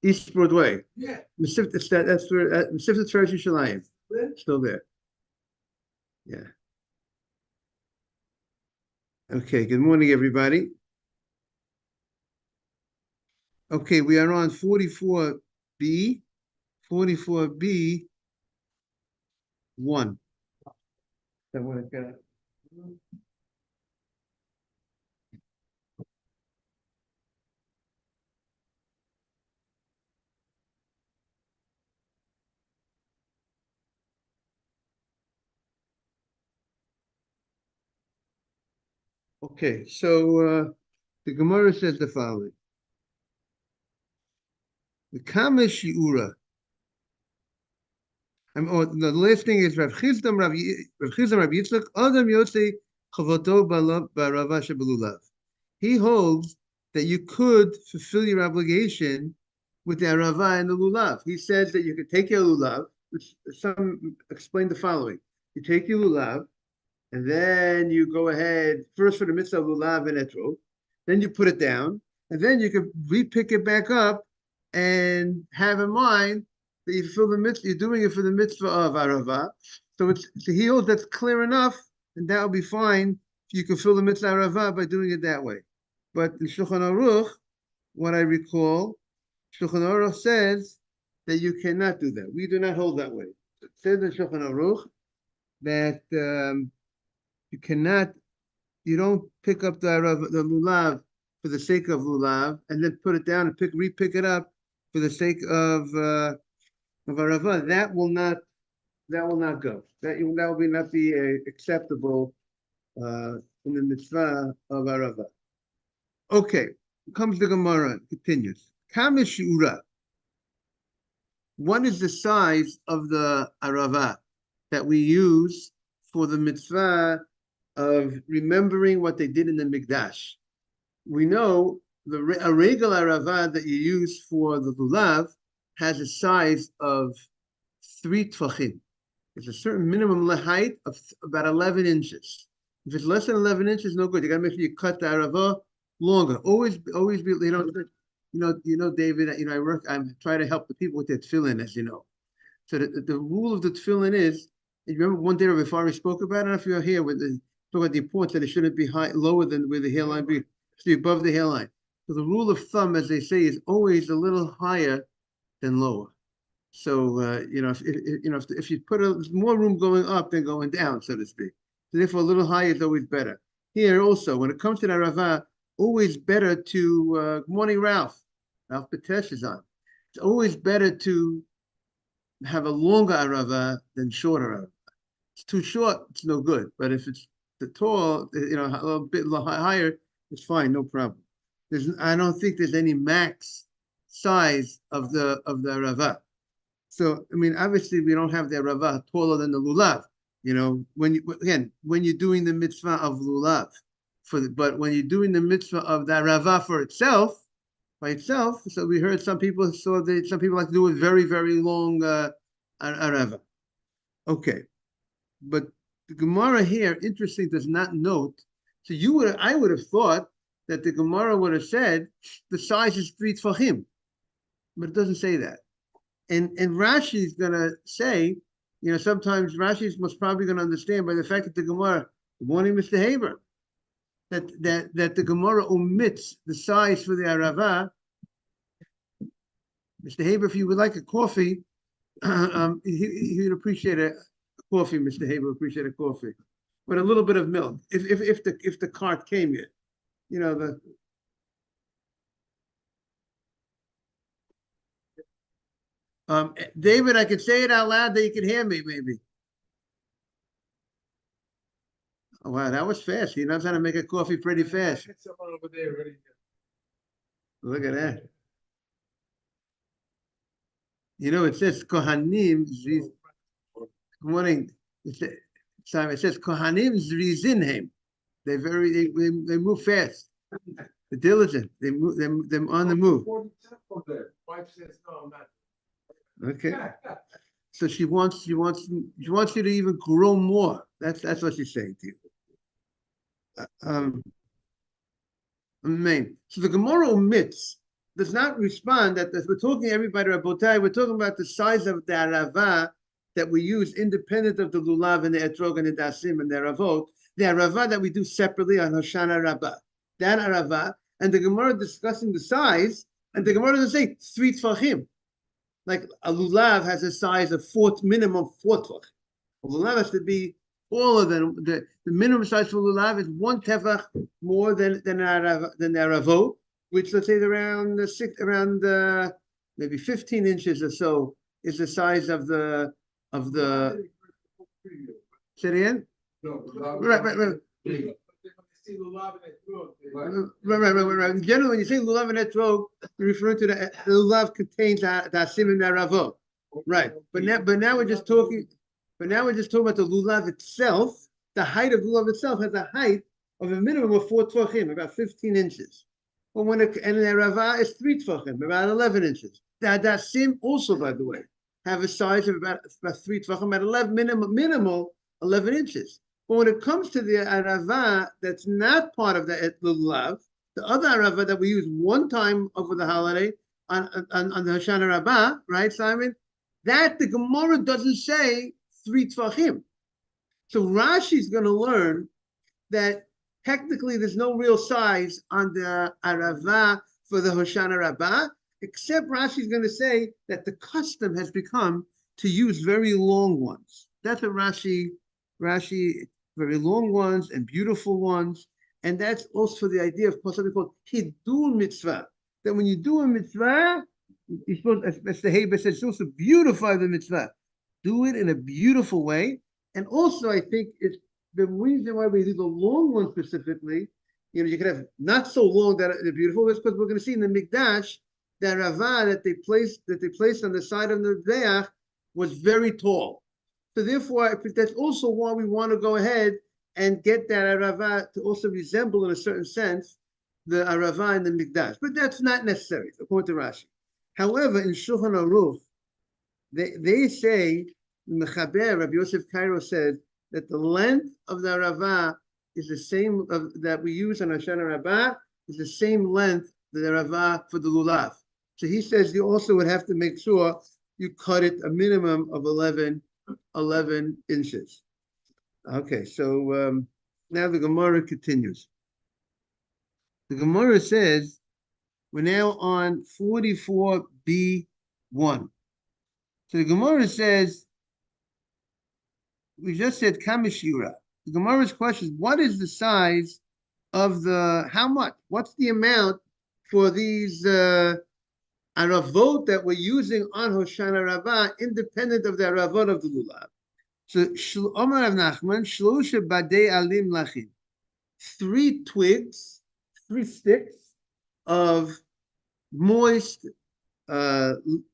East Broadway. Yeah. That's where Mesivta Teres Yushalayim. Still there. Yeah. Okay. Good morning, everybody. Okay, we are on 44B. 44B 1. Okay, so the Gemara says the following. The Kama Shiura. The last thing is Rav Chizdam Rav Yitzchak Adam Yosei Chavoto Barava Shebelulav. He holds that you could fulfill your obligation with the arava and the lulav. He says that you could take your lulav, which some explain the following. You take your lulav, and then you go ahead, first for the mitzvah of lulav and etrog, then you put it down, and then you can re-pick it back up and have in mind that you fulfill the mitzvah, you're doing it for the mitzvah of arava. So he holds that's clear enough, and that will be fine if you can fulfill the mitzvah arava by doing it that way. But in Shulchan Aruch, what I recall, Shulchan Aruch says that you cannot do that. We do not hold that way. It says in Shulchan Aruch that you don't pick up the lulav for the sake of lulav and then put it down and re-pick it up for the sake of arava. That will not go. That will not be acceptable in the mitzvah of arava. Okay, comes the Gemara, continues. Kama shiura. What is the size of the arava that we use for the mitzvah of remembering what they did in the Mikdash? We know a regular arava that you use for the lulav has a size of 3 tfachim. It's a certain minimum height of about 11 inches. If it's less than 11 inches, no good. You got to make sure you cut the arava longer. Always be, David, I try to help the people with their tefillin, as you know. So the rule of the tefillin is, you remember one day before we spoke about it, I don't know if you're here, with the talk about the importance that it shouldn't be lower than where the hairline be, so above the hairline. So the rule of thumb, as they say, is always a little higher than lower. So if you put more room going up than going down, so to speak. So therefore, a little higher is always better. Here also, when it comes to the arava, always better to, good morning, Ralph Patesh is on. It's always better to have a longer arava than shorter arava. It's too short, it's no good. But if it's the tall, a little bit higher, it's fine, no problem. I don't think there's any max size of the arava. So, obviously we don't have the arava taller than the lulav. When you're doing the mitzvah of lulav, but when you're doing the mitzvah of the arava by itself, so we heard some people like to do a very, very long arava. Okay, but the Gemara here, interesting, does not note. So I would have thought that the Gemara would have said the size is 3 tfachim, but it doesn't say that. And Rashi is gonna say, sometimes Rashi is most probably gonna understand by the fact that the Gemara, good morning, Mr. Haber, that the Gemara omits the size for the arava. Mr. Haber, if you would like a coffee, he would appreciate a coffee. Mr. Haber would appreciate a coffee with a little bit of milk. If the cart came yet, David, I could say it out loud that you can hear me, maybe. Oh, wow, that was fast. He knows how to make a coffee pretty fast. Someone over there ready. Look at that. It says Kohanim. Good morning. It says Kohanim Zrizinhem. They move fast. They're diligent. They're on the move. 5 says no, I'm not. Okay. So she wants you to even grow more. That's what she's saying to you. So the Gemara omits does not respond that we're talking to everybody, Rabotai, we're talking about the size of the arava that we use independent of the lulav and the etrog and the dasim and the aravot, the arava that we do separately on Hoshana Rabbah. That arava, and the Gemara discussing the size, and the Gemara doesn't say 3 tfachim. Like a lulav has a size of minimum 4 tfach. A lulav has to be all of them. The minimum size for lulav is 1 tefach more than the aravot, which let's say around maybe 15 inches or so is the size of the say it again? No, right. Right. Generally, when you say lulav and etrog, you're referring to the lulav contains the asim and the aravot. Right. But now we're just talking. But now we're just talking about the lulav itself. The height of lulav itself has a height of a minimum of 4 tvachim, about 15 inches. But and the arava is 3 tvachim, about 11 inches. The dasim also, by the way, have a size of about 3 tvachim, about 11 minimal 11 inches. But when it comes to the arava that's not part of the lulav, the other arava that we use one time over the holiday on the Hoshana Rabbah, right, Simon? That the Gemara doesn't say 3 tvachim. So Rashi's going to learn that technically there's no real size on the arava for the Hoshana Rabbah, except Rashi's going to say that the custom has become to use very long ones. That's what Rashi, very long ones and beautiful ones. And that's also the idea of something called hidul mitzvah. That when you do a mitzvah, you're supposed, as the Hebrew says, you're supposed to beautify the mitzvah. Do it in a beautiful way. And also, I think it's the reason why we do the long one specifically. You know, you could have not so long that they're beautiful. That's because we're going to see in the Mikdash that Ravah that they placed on the side of the Mizbeach was very tall. So therefore, that's also why we want to go ahead and get that Ravah to also resemble, in a certain sense, the Ravah in the Mikdash. But that's not necessary, according to Rashi. However, in Shulchan Aruch, they say, Mechaber, Rabbi Yosef Cairo said, that the length of the Ravah is the same that we use on Hoshana Rabbah, is the same length the Ravah for the Lulav. So he says you also would have to make sure you cut it a minimum of 11 inches. Okay, so now the Gemara continues. The Gemara says, we're now on 44b1. So the Gemara says, we just said Kamishira. The Gemara's question is, what is the size of how much? What's the amount for these aravot that we're using on Hoshana Rabbah, independent of the aravot of the lulav? So, Omar of Nachman, Shlosha Badei Alim Lachim. 3 twigs, 3 sticks of moist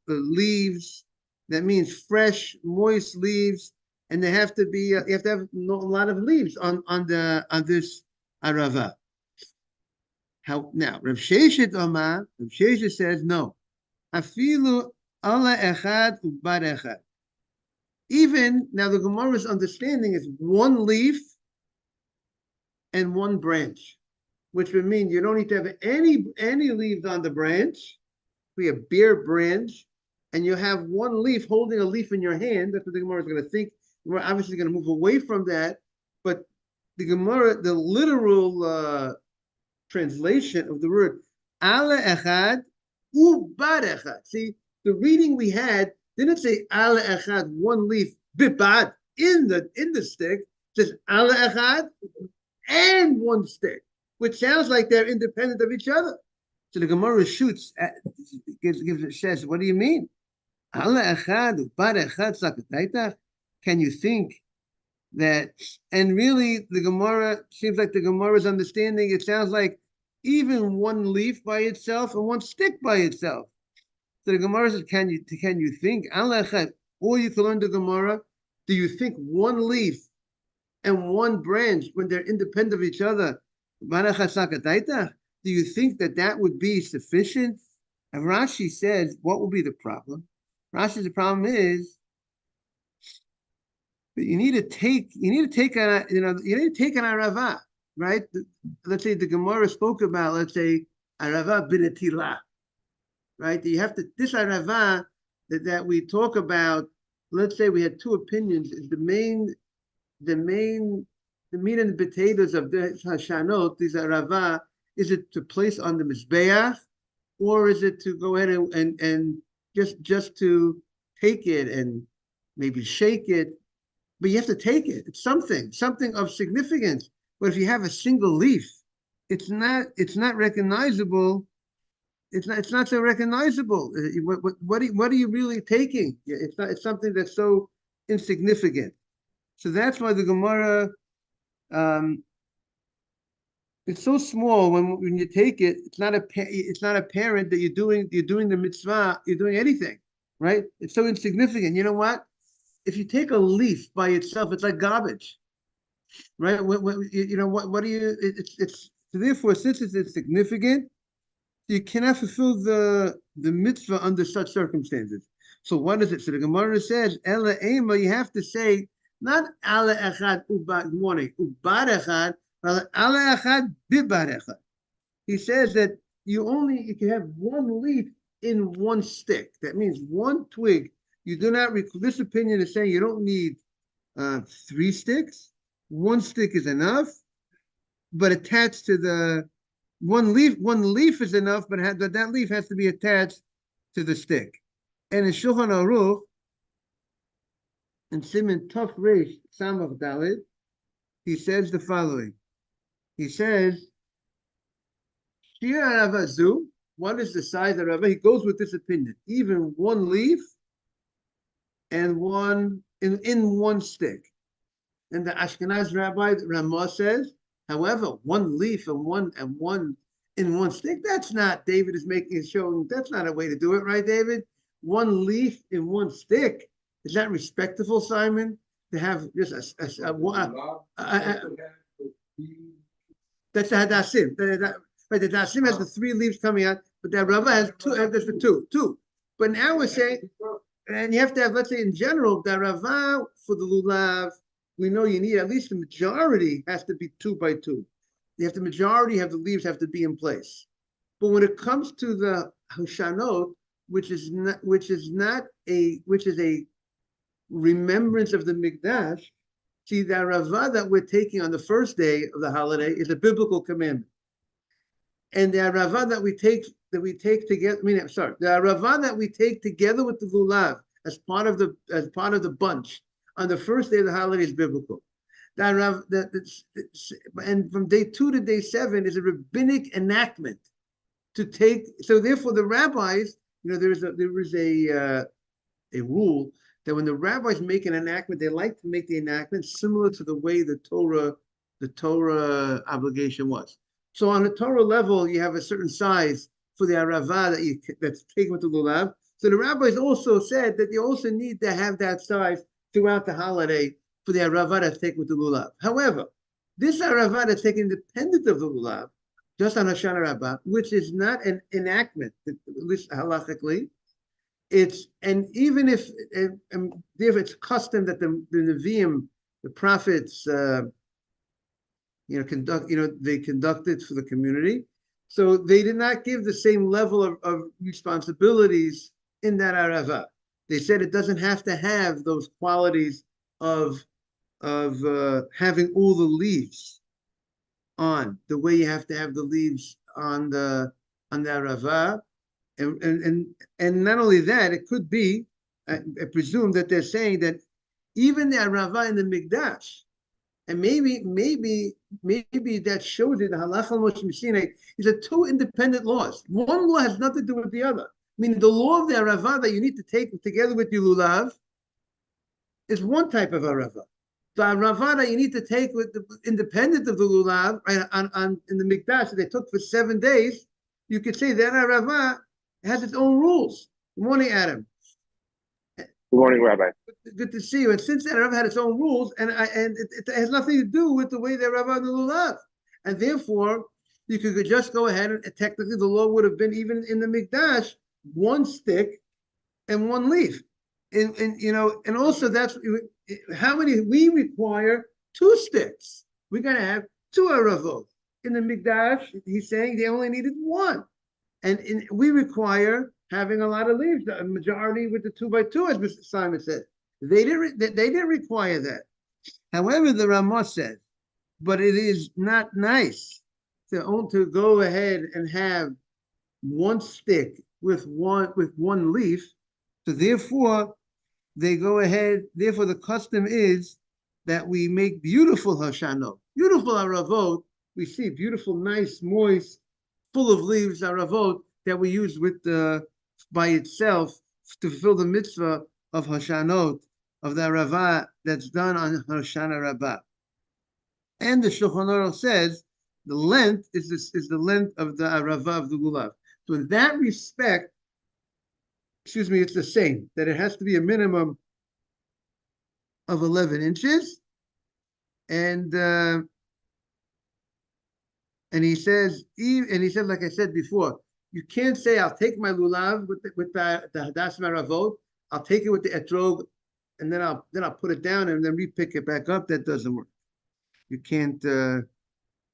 leaves. That means fresh, moist leaves, and they have to be. You have to have a lot of leaves on this arava. How now? Rav Sheshet Omar. Rav Sheshet says no. Afilu ala echad ubar echad. Even now, the Gemara's understanding is 1 leaf and 1 branch, which would mean you don't need to have any leaves on the branch. We have bare branch, and you have 1 leaf holding a leaf in your hand. That's what the Gemara is going to think. We're obviously going to move away from that, but the Gemara, the literal translation of the word ala echad ubar echad. See, the reading we had didn't say ala echad 1 leaf bibad in the stick. It says ala echad and 1 stick, which sounds like they're independent of each other. So the Gemara shoots says, what do you mean? Ala echad ubar echad sakataitach. Can you think that? And really, the Gemara seems like the Gemara's understanding. It sounds like even 1 leaf by itself and 1 stick by itself. So the Gemara says, can you think? Or you can learn the Gemara. Do you think 1 leaf and 1 branch, when they're independent of each other, do you think that would be sufficient? And Rashi says, what will be the problem? Rashi's problem is, you need to take an arava, right? Let's say the Gemara spoke about, let's say, arava binatilah. right? You have to, this arava that we talk about, let's say we had two opinions, is the main, the meat and the potatoes of the Hashanot, these arava, is it to place on the Mizbeach, or is it to go ahead and just to take it and maybe shake it? But you have to take it. It's something of significance. But if you have a single leaf, it's not recognizable. It's not so recognizable. What are you really taking? It's something that's so insignificant. So that's why the Gemara, um, it's so small when you take it. It's not apparent that you're doing the mitzvah. You're doing anything, right? It's so insignificant. You know what? If you take a leaf by itself, it's like garbage, right? What do you? It's so therefore, since it's insignificant, you cannot fulfill the mitzvah under such circumstances. So what is it? So the Gemara says, "Ela ema." You have to say not ala echad ubar morning ubar echad, but ala echad bibar echad. He says that you can have one leaf in one stick. That means one twig. You do not. This opinion is saying you don't need three sticks. One stick is enough, but attached to the one leaf is enough, but that leaf has to be attached to the stick. And in Shulchan Aruch, in Siman Tov Reish Samach Dalet, he says the following. He says, Shir Ravazu, what is the size of Rava? He goes with this opinion. Even one leaf and one in one stick. And the Ashkenaz rabbi Ramah says, however, one leaf and one in one stick, that's not, David is showing, that's not a way to do it, right, David? One leaf in one stick. Is that respectful, Simon? To have just that's the Hadassim. Right, the Hadassim has the three leaves coming out, but the Rava has two, there's the two. But now we're saying, and you have to have, let's say in general, the Rava for the Lulav, we know you need at least the majority has to be 2 by 2. You have the majority have the leaves have to be in place. But when it comes to the Hoshanot, which is a remembrance of the Mikdash, see the Rava that we're taking on the first day of the holiday is a biblical commandment. And the Rava that we take together, the Rava that we take together with the Lulav as part of the bunch on the first day of the holiday is biblical. And from day 2 to day 7 is a rabbinic enactment to take. So therefore, the rabbis, there is a rule that when the rabbis make an enactment, they like to make the enactment similar to the way the Torah obligation was. So on a Torah level, you have a certain size for the arava that's taken with the lulav. So the rabbis also said that you also need to have that size throughout the holiday for the arava that's taken with the lulav. However, this arava that's taken independent of the lulav, just on Hoshana Rabbah, which is not an enactment, at least halachically, even if it's custom that the Nevi'im, the prophets, they conducted for the community. So they did not give the same level of responsibilities in that arava. They said it doesn't have to have those qualities of having all the leaves on the way you have to have the leaves on the arava. And not only that, it could be, I presume that they're saying that even the arava in the Mikdash, and maybe that shows you the halacha Moshe Mishinei is a two independent laws. One law has nothing to do with the other. Meaning the law of the arava that you need to take together with your lulav is one type of arava. The arava that you need to take independent of the lulav, right, in the Mikdash that they took for 7 days, you could say that arava has its own rules. Good morning, Adam. Good morning, Rabbi. Good to see you. And since that Rav had its own rules, and it has nothing to do with the way they Rav on the lulav, and therefore you could just go ahead and technically the law would have been even in the Mikdash, one stick and one leaf, and also that's how many we require 2 sticks. We're gonna have 2 aravot in the Mikdash. He's saying they only needed 1, and we require having a lot of leaves, a majority with the 2x2, as Mr. Simon said. They didn't require that. However, the Ramah says, but it is not nice to go ahead and have one stick with one leaf. So therefore, they go ahead. Therefore, the custom is that we make beautiful Hashanot, beautiful Aravot. We see beautiful, nice, moist, full of leaves Aravot that we use with by itself to fulfill the mitzvah of Hashanot, of the Aravah that's done on Hoshana Rabbah. And the Shulchan Aruch says the length is the length of the Aravah of the Lulav. So in that respect, it's the same, that it has to be a minimum of 11 inches. And he says, like I said before, you can't say, I'll take my lulav with the hadas maravot, I'll take it with the etrog, and then I'll put it down and then repick it back up. That doesn't work. You can't do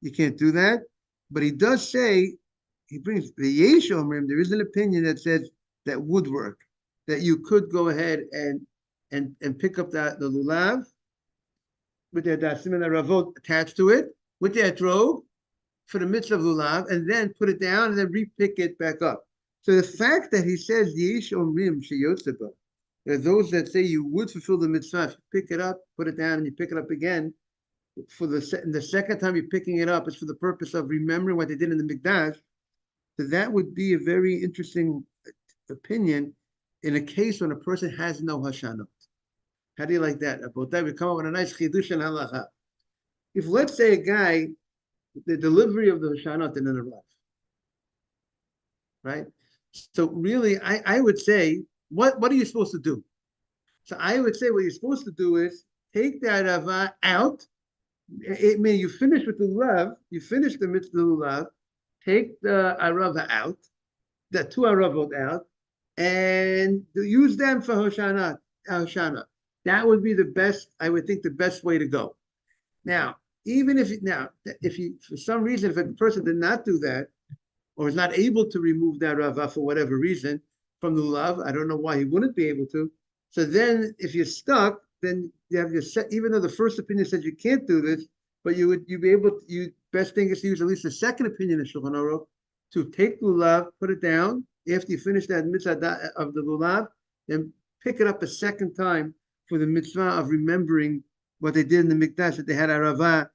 that. But he does say, he brings the Yesh Omrim, there is an opinion that says that would work, that you could go ahead and pick up the lulav with the dasim and the ravot attached to it, with the etrog, for the mitzvah of lulav, and then put it down and then repick it back up. So the fact that he says Yesh Omrim sheyotzeba, there are those that say you would fulfill the mitzvah if you pick it up, put it down, and you pick it up again. For the second time you're picking it up, it's for the purpose of remembering what they did in the Mikdash. So that would be a very interesting opinion in a case when a person has no Hashanot. How do you like that? About that, we come up with a nice chidush and halacha. If, let's say, a guy, the delivery of the Hashanot didn't arrive, right? So really, I would say, what are you supposed to do? So I would say what you're supposed to do is take the Aravah out. It means you finish with the lulav, you finish the mitzvah lulav, take the Aravah out, the 2 Aravot out, and use them for Hoshana. That would be the best, I would think, the best way to go. Now, if you, for some reason, if a person did not do that, or is not able to remove that Aravah for whatever reason from the lulav, I don't know why he wouldn't be able to. So then, if you're stuck, then you have your even though the first opinion says you can't do this, but you'd be able to, best thing is to use at least the second opinion of Shulchan Aruch, to take the lulav, put it down, after you finish that mitzvah of the lulav, then pick it up a second time for the mitzvah of remembering what they did in the Mikdash, that they had Aravah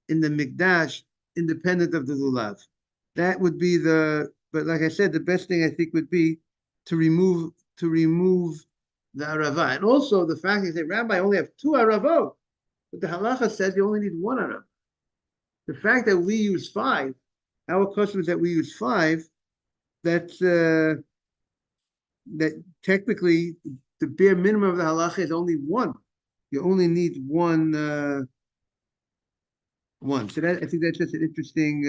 in the Mikdash, independent of the lulav. That would be but like I said, the best thing I think would be to remove the Aravah. And also the fact is that Rabbi only have 2 Aravot, but the halacha says you only need 1 Aravah. The fact that we use 5, our custom is that we use 5, that technically the bare minimum of the halacha is only 1. You only need one. So I think that's just an interesting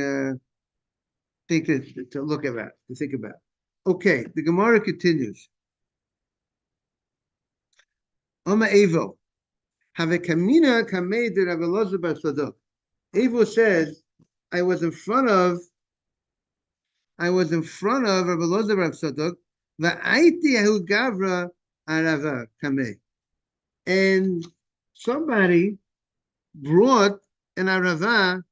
thing to look at, to think about. Okay, the Gemara continues. Oma Evo, have a kamina kamei de Rav Elazar bar Tzadok. Evo says, I was in front of Rav Elazar bar Tzadok, va'aiti ahu gavra arava kamei, and somebody brought an arava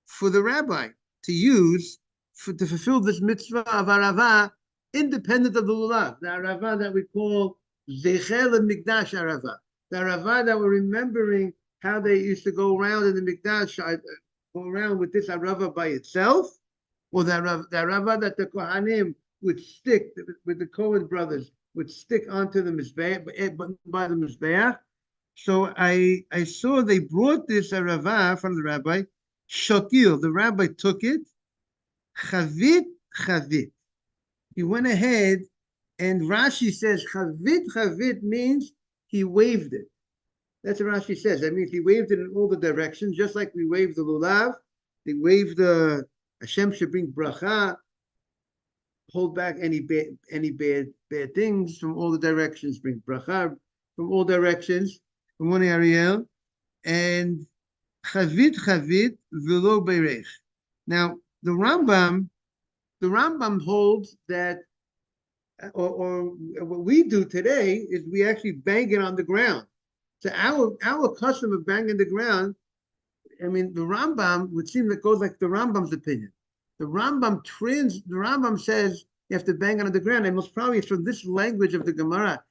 for the rabbi to use to fulfill this mitzvah of arava, independent of the lulav, the arava that we call Zechel Mikdash Arava, the Arava that we're remembering how they used to go around in the Mikdash, go around with this Arava by itself, or the Arava that the Kohanim would stick, with the Cohen brothers, would stick onto the Mizbeach, by the Mizbeach. So I saw they brought this Arava from the rabbi, Shokil, the rabbi took it, Chavit. He went ahead, and Rashi says, Chavit means he waved it. That's what Rashi says. That means he waved it in all the directions, just like we waved the lulav. They waved the Hashem should bring bracha, hold back any bad things from all the directions, bring bracha from all directions, from one Ariel, and Chavit v'lo beirech. Now the Rambam holds that or what we do today is we actually bang it on the ground. So our custom of banging the ground, I mean, the Rambam would seem that goes like the Rambam's opinion. The Rambam says you have to bang it on the ground, and most probably it's from this language of the Gemara.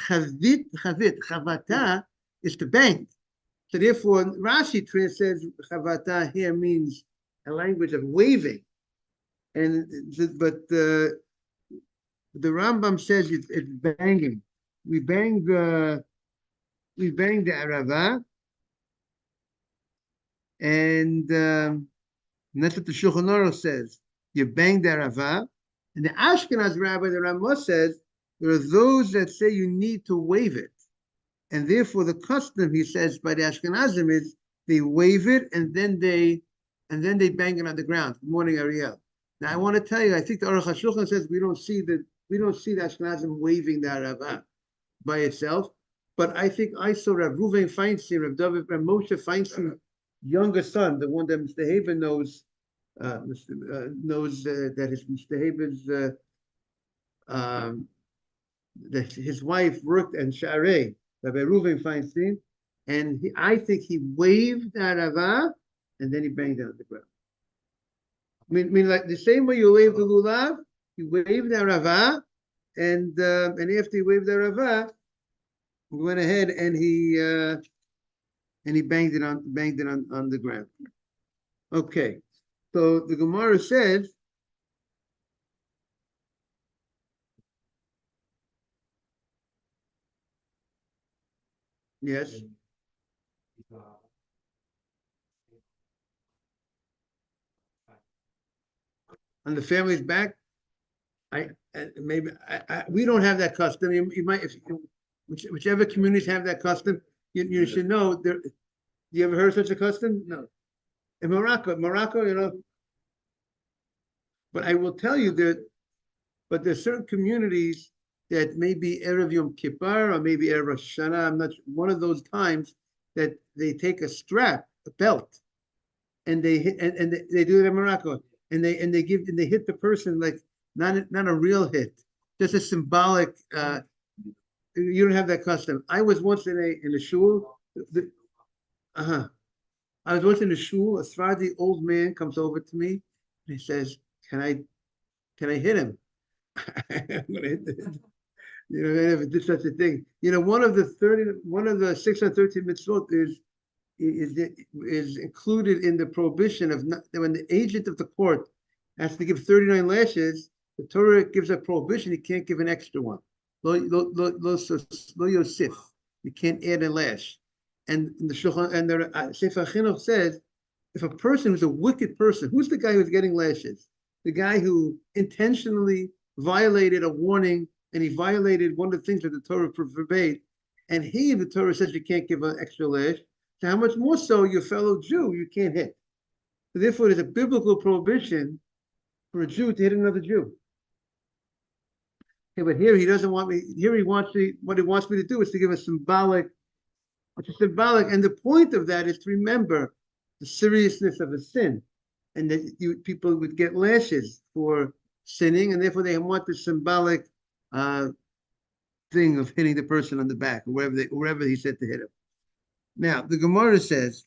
Chavata is to bang. So therefore, Rashi says chavata here means a language of waving, but the Rambam says it's banging. We bang the arava, and that's what the Shulchan Aruch says. You bang the arava, and the Ashkenaz rabbi, the Ramah, says there are those that say you need to wave it, and therefore the custom, he says, by the Ashkenazim is they wave it and then they bang it on the ground. Good morning, Ariel. Now I want to tell you, I think the Aruch HaShulchan says we don't see the Ashkenazim waving the arava by itself, but I think I saw Rav Ruven Feinstein, Rav Moshe Feinstein, younger son, the one that Mr. Haber knows, that Mr. Haber's that his wife worked in Sharei, Rabbi Ruven Feinstein, and I think he waved the arava and then he banged it on the ground. I mean, like the same way you wave the lulav, you wave the arava, and after he waved the arava, he went ahead and he banged it on the ground. Okay, so the Gemara says, yes. On the family's back, we don't have that custom. You might, whichever communities have that custom, you should know. You ever heard of such a custom? No. In Morocco, you know. But I will tell you that, but there's certain communities that maybe Erev Yom Kippur or maybe Erev Rosh Hashanah, I'm not sure, one of those times that they take a strap, a belt, and they hit, and they do it in Morocco, and they hit the person like not a real hit, just a symbolic. You don't have that custom. I was once in a shul. I was once in a shul. A Sephardi old man comes over to me and he says, "Can I hit him?" I'm gonna hit him. You know, I never did such a thing. You know, one of the 613 mitzvot is included in the prohibition of when the agent of the court has to give 39 lashes. The Torah gives a prohibition; he can't give an extra one. Lo yosif. You can't add a lash. And the Shulchan and the Sefer Chinuch says, if a person who's a wicked person, who's the guy who's getting lashes? The guy who intentionally violated a warning, and he violated one of the things that the Torah forbade, and the Torah says you can't give an extra lash. So how much more so your fellow Jew you can't hit? So therefore, there's a biblical prohibition for a Jew to hit another Jew. Okay, but here he doesn't want me. Here he wants me. What he wants me to do is to give a symbolic. It's symbolic, and the point of that is to remember the seriousness of a sin, and that people would get lashes for sinning, and therefore they want the symbolic thing of hitting the person on the back, or wherever he said to hit him. Now the Gemara says,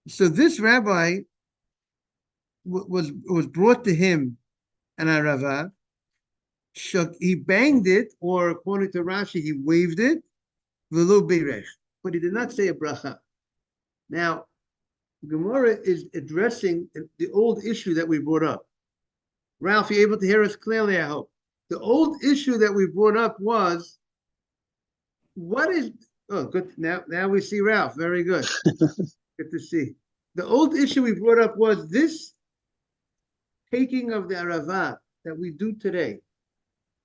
so this rabbi was brought to him an arava. He banged it, or according to Rashi, he waved it, v'lo beirech, but he did not say a bracha. Now, Gemara is addressing the old issue that we brought up. Ralph, you able to hear us clearly, I hope. The old issue that we brought up was, good, now we see Ralph, very good. Good to see. The old issue we brought up was this taking of the arava that we do today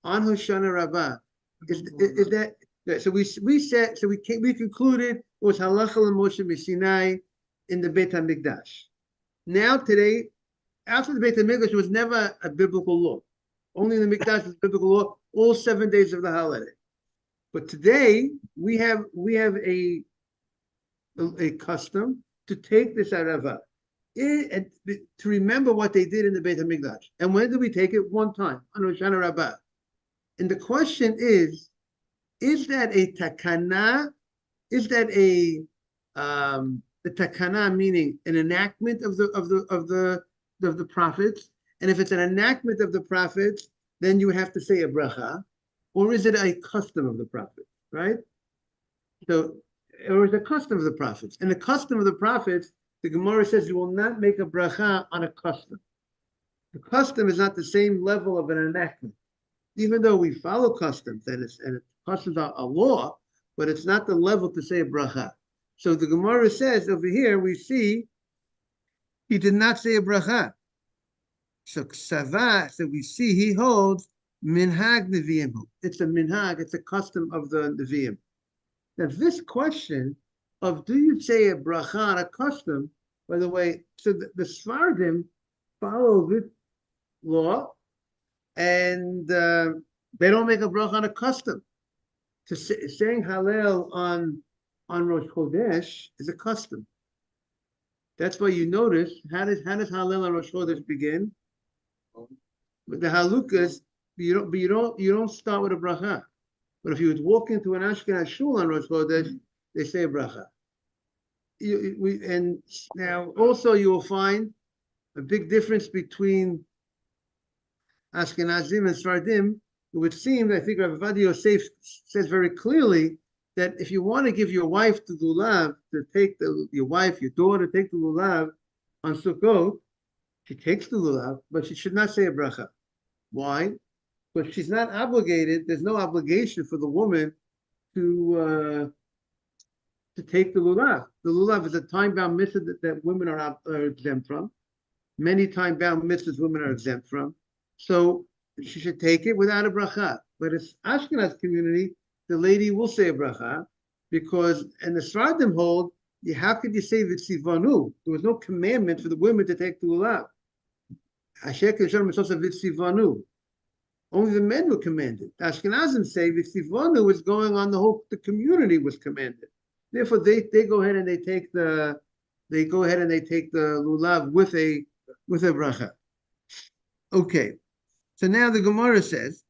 on Hoshana Rabbah. Is that so? We concluded it was halacha l'Moshe Sinai in the Beit HaMikdash. Now today, after the Beit HaMikdash, it was never a biblical law. Only in the Mikdash was biblical law. All 7 days of the holiday. But today we have a custom to take this arava and to remember what they did in the Beit HaMikdash. And when did we take it? One time on Hoshana Rabbah. And the question is that a takana? Is that the takana, meaning an enactment of the prophets? And if it's an enactment of the prophets, then you have to say a bracha, or is it a custom of the prophets, right? So, or is it a custom of the prophets? And the custom of the prophets, the Gemara says you will not make a bracha on a custom. The custom is not the same level of an enactment, even though we follow customs and customs are a law, but it's not the level to say a bracha. So the Gemara says over here, we see he did not say a bracha. So Ksava, so we see he holds minhag neviim. It's a minhag, it's a custom of the neviim. Now this question of do you say a bracha on a custom, by the way, so the Sfardim follow this law, and they don't make a bracha on a custom. To saying Hallel on Rosh Chodesh is a custom. That's why you notice how does Hallel on Rosh Chodesh begin? With the halukas, you don't start with a bracha. But if you would walk into an Ashkenaz shul on Rosh Chodesh, they say a bracha. And now also you will find a big difference between Ashkenazim and Sfardim. It would seem, I think Rav Ovadia Yosef says very clearly that if you want to give your wife the lulav, to take your wife, your daughter, take the lulav on Sukkot, she takes the lulav, but she should not say a bracha. Why? Because she's not obligated. There's no obligation for the woman to take the lulav. The lulav is a time-bound mitzvah that women are exempt from. Many time-bound mitzvahs women are exempt from. So she should take it without a bracha. But it's Ashkenaz community, the lady will say a bracha, because, and the Sfardim hold, how could you say v'tzivanu? There was no commandment for the women to take the lulav. Asher k'yisharim mitzvah v'tzivanu. Only the men were commanded. The Ashkenazim say v'tzivanu is going on the community was commanded. Therefore, they go ahead and they take the lulav with a bracha. Okay. So now the Gemara says,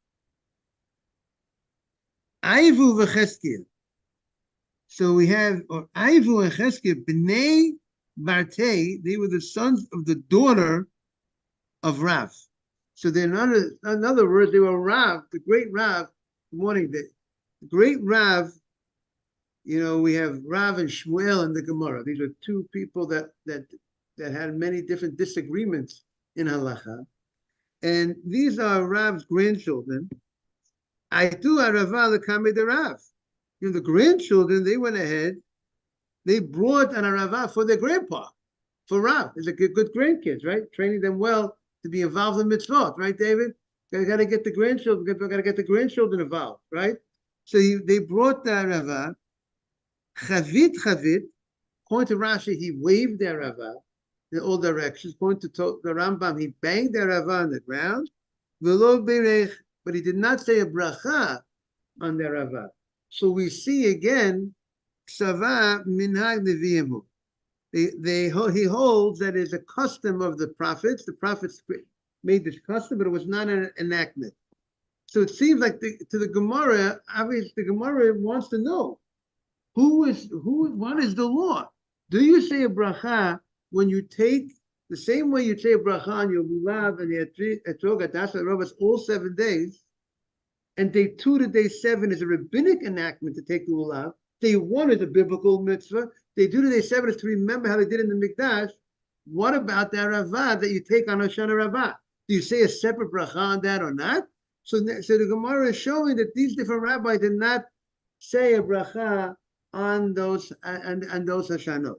Aivu v'cheskia. So we have Aivu and Cheskia, Bnei Barte, they were the sons of the daughter of Rav. So they're in other words, they were Rav, the great Rav. Good morning, the great Rav. You know, we have Rav and Shmuel in the Gemara. These are two people that had many different disagreements in halacha. And these are Rav's grandchildren. I do Arava l'kamei de Rav. You know, the grandchildren, they went ahead, they brought an Arava for their grandpa, for Rav. It's a good grandkids, right? Training them well to be involved in mitzvot, right, David? Got to get the grandchildren involved, right? So they brought the Arava. Chavit, according to Rashi, he waved the Arava in all directions. According to the Rambam, he banged the Arava on the ground, but he did not say a bracha on the Arava. So we see again, Ksava minhag neviimu. He holds that is a custom of the prophets. The prophets made this custom, but it was not an enactment. So it seems like to the Gemara, obviously the Gemara wants to know what is the law? Do you say a bracha when you take the same way you say a bracha on your lulav and your etrog, adasa, rovas all 7 days, and day 2 to day 7 is a rabbinic enactment to take the lulav. Day 1 is a biblical mitzvah. Day 2 to day 7 is to remember how they did in the Mikdash. What about the Arava that you take on Hoshana Rabbah? Do you say a separate bracha on that or not? So the Gemara is showing that these different rabbis did not say a bracha on those Hashanot.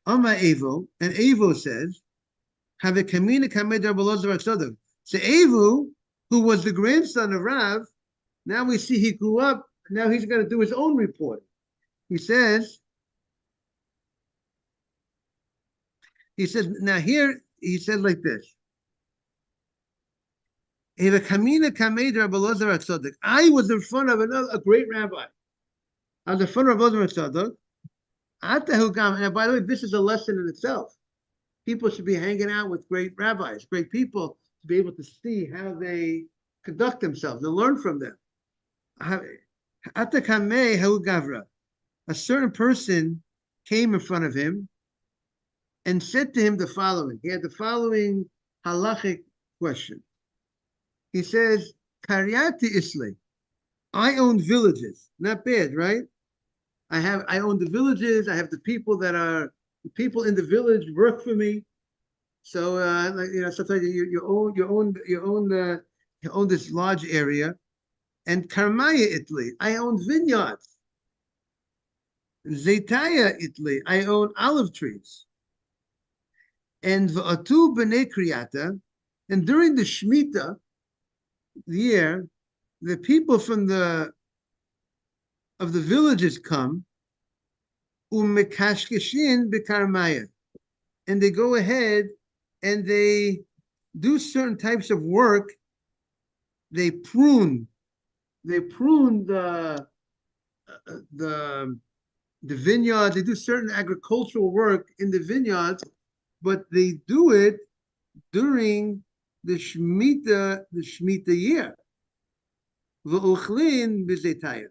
Amma Evo, and Evo says, have a kamina kamed Rabbalazar Tzadok. So Evo, who was the grandson of Rav, now we see he grew up. Now he's going to do his own reporting. He says now here he said like this. I was in front of a great rabbi. I was in front of Rabbi Tzadok. And by the way, this is a lesson in itself. People should be hanging out with great rabbis, great people, to be able to see how they conduct themselves and learn from them. Atakame Hu Gavra. A certain person came in front of him and said to him the following. He had the following halachic question. He says, Karyati Isle. I own villages. Not bad, right? I own the villages. I have the people in the village work for me. So sometimes you own this large area. And Karmaya Italy, I own vineyards. Zaytaya Italy, I own olive trees. And V'atu B'nei Kriyata, and during the Shemitah year, the people of the villages come, Umekashkeshin B'Karmaya, and they go ahead and they do certain types of work. They prune the vineyards. They do certain agricultural work in the vineyards, but they do it during the Shemitah year. V'ochlin b'zaytaya,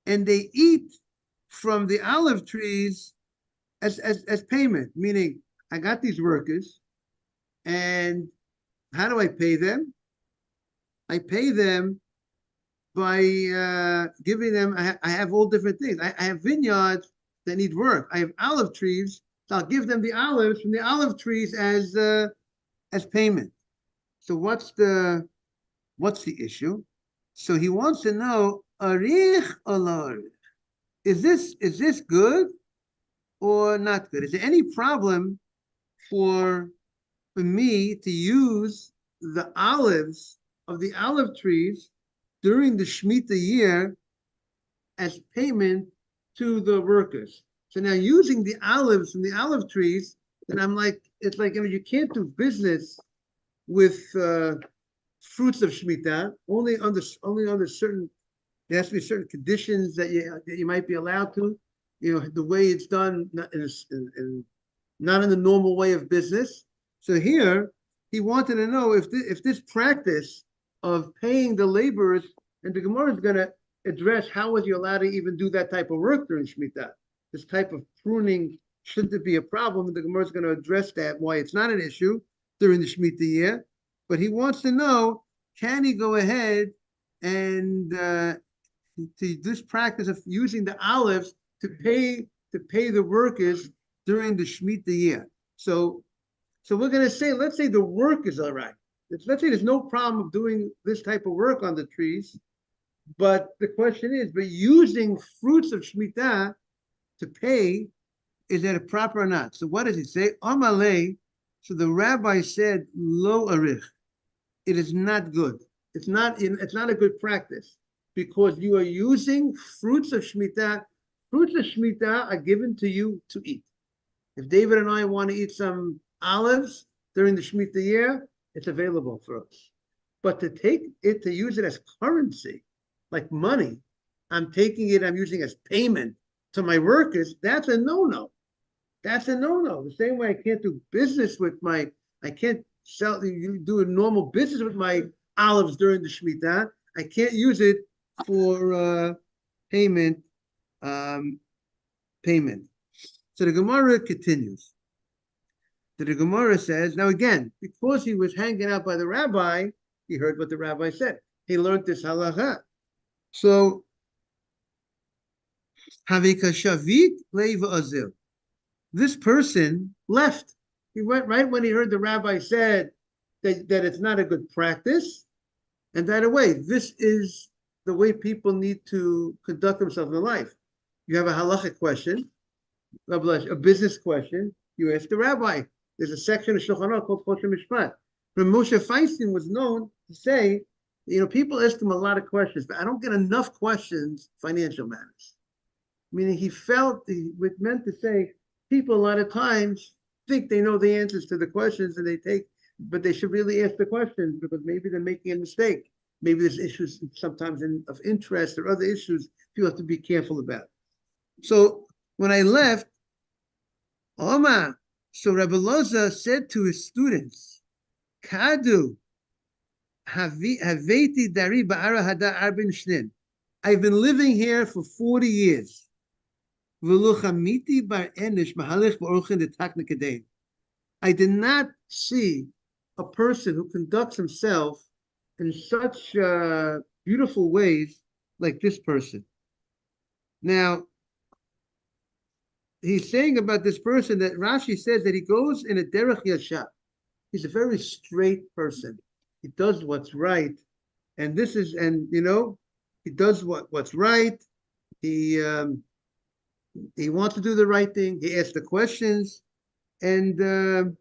and they eat from the olive trees as payment. Meaning, I got these workers, and how do I pay them? I pay them by giving them. I have all different things. I have vineyards that need work. I have olive trees, so I'll give them the olives from the olive trees as payment. So what's the issue? So he wants to know, arich or is this good or not good? Is there any problem for me to use the olives of the olive trees during the Shemitah year as payment to the workers? So now using the olives from the olive trees, then it's like you can't do business with fruits of Shemitah only under certain. There has to be certain conditions that you might be allowed to. The way it's done, not in the normal way of business. So here he wanted to know if this practice of paying the laborers, and the Gemara is going to address how was you allowed to even do that type of work during Shemitah. This type of pruning, shouldn't it be a problem? The Gemara is going to address that, why it's not an issue during the Shemitah year. But he wants to know, can he go ahead and to this practice of using the olives to pay the workers during the Shemitah year? So we're going to say, let's say the work is all right. Let's say there's no problem of doing this type of work on the trees, but the question is, but using fruits of Shemitah to pay, is that proper or not? So what does it say? Amalei. So the rabbi said, lo arich. It is not good. It's not a good practice because you are using fruits of Shemitah. Fruits of Shemitah are given to you to eat. If David and I want to eat some olives during the Shemitah year, it's available for us. But to use it as currency, like money, I'm using as payment to my workers, that's a no-no. That's a no-no. The same way I can't do business I can't do a normal business with my olives during the Shemitah. I can't use it for payment. So the Gemara continues. The Gemara says, now again, because he was hanging out by the rabbi, he heard what the rabbi said. He learned this halacha. So, this person left. He went right when he heard the rabbi said that it's not a good practice. And by the way, this is the way people need to conduct themselves in life. You have a halachic question, a business question, you ask the rabbi. There's a section of Shulchan Aruch called Choshen Mishpat. But Moshe Feinstein was known to say, people ask him a lot of questions, but I don't get enough questions, financial matters. Meaning he meant to say, people a lot of times think they know the answers to the questions but they should really ask the questions because maybe they're making a mistake. Maybe there's issues sometimes of interest or other issues people have to be careful about. So when I left, Omar, so Rabbi Loza said to his students, Kadu, Haveti Dari Ba'ara Hada Arbin Shnin. I've been living here for 40 years. I did not see a person who conducts himself in such beautiful ways like this person. Now, he's saying about this person that Rashi says that he goes in a derech yashar. He's a very straight person. He does what's right, and he does what's right. He wants to do the right thing. He asks the questions, and the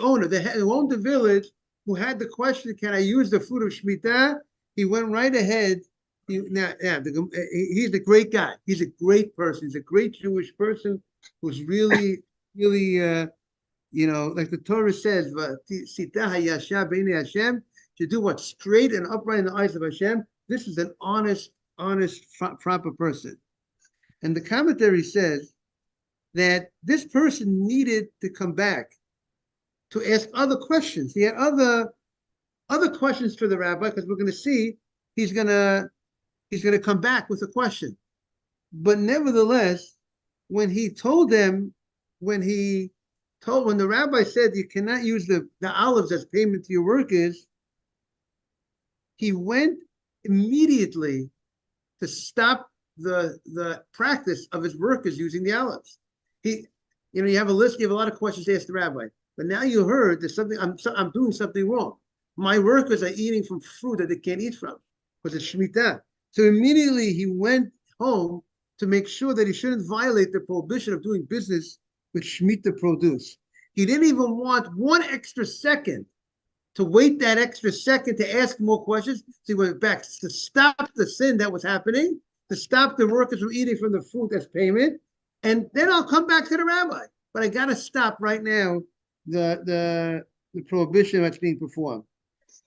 owner, who owned the village, who had the question, "Can I use the food of Shemitah?" He went right ahead. He's a great guy. He's a great person. He's a great Jewish person who's really, really, like the Torah says, to do what's straight and upright in the eyes of Hashem. This is an honest, proper person. And the commentary says that this person needed to come back to ask other questions. He had other questions for the rabbi, because we're going to see he's going to come back with a question. But nevertheless, when the rabbi said you cannot use the olives as payment to your workers, he went immediately to stop the practice of his workers using the olives. You have a list, you have a lot of questions to ask the rabbi, but now you heard there's something, I'm doing something wrong. My workers are eating from fruit that they can't eat from because it's Shemitah. So immediately he went home to make sure that he shouldn't violate the prohibition of doing business with Shemitah produce. He didn't even want one extra second to wait that extra second to ask more questions. So he went back to stop the sin that was happening, to stop the workers from eating from the fruit as payment, and then I'll come back to the rabbi. But I got to stop right now the prohibition that's being performed.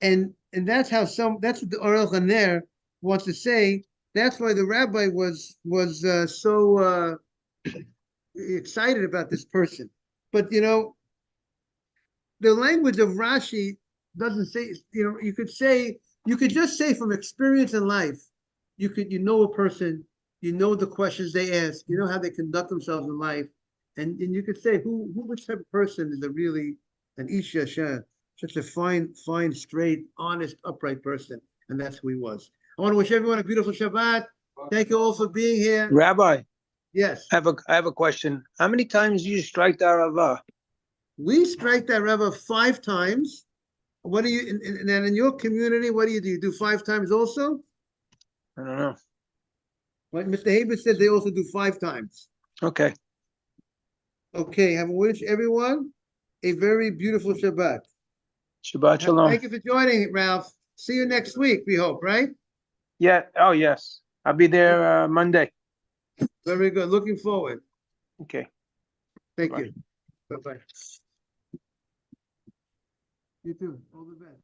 And that's what the Orel Chaner wants to say. That's why the rabbi was so excited about this person. But the language of Rashi doesn't say. You could just say from experience in life, you know a person, you know the questions they ask, you know how they conduct themselves in life, and you could say which type of person is really an Ish Yashar, such a fine, straight, honest, upright person, and that's who he was. I want to wish everyone a beautiful Shabbat. Thank you all for being here. Rabbi, Yes. I have a question. How many times do you strike the Arava? We strike that Arava 5 times. What do you, and then in your community, what do? You do 5 times also? I don't know. Like Mr. Haber said, they also do 5 times. Okay. Okay, I wish everyone a very beautiful Shabbat. Shabbat Shalom. Thank you for joining, Ralph. See you next week, we hope, right? Yeah. Oh, yes. I'll be there Monday. Very good. Looking forward. Okay. Thank Bye. you. Bye-bye. You too. All the best.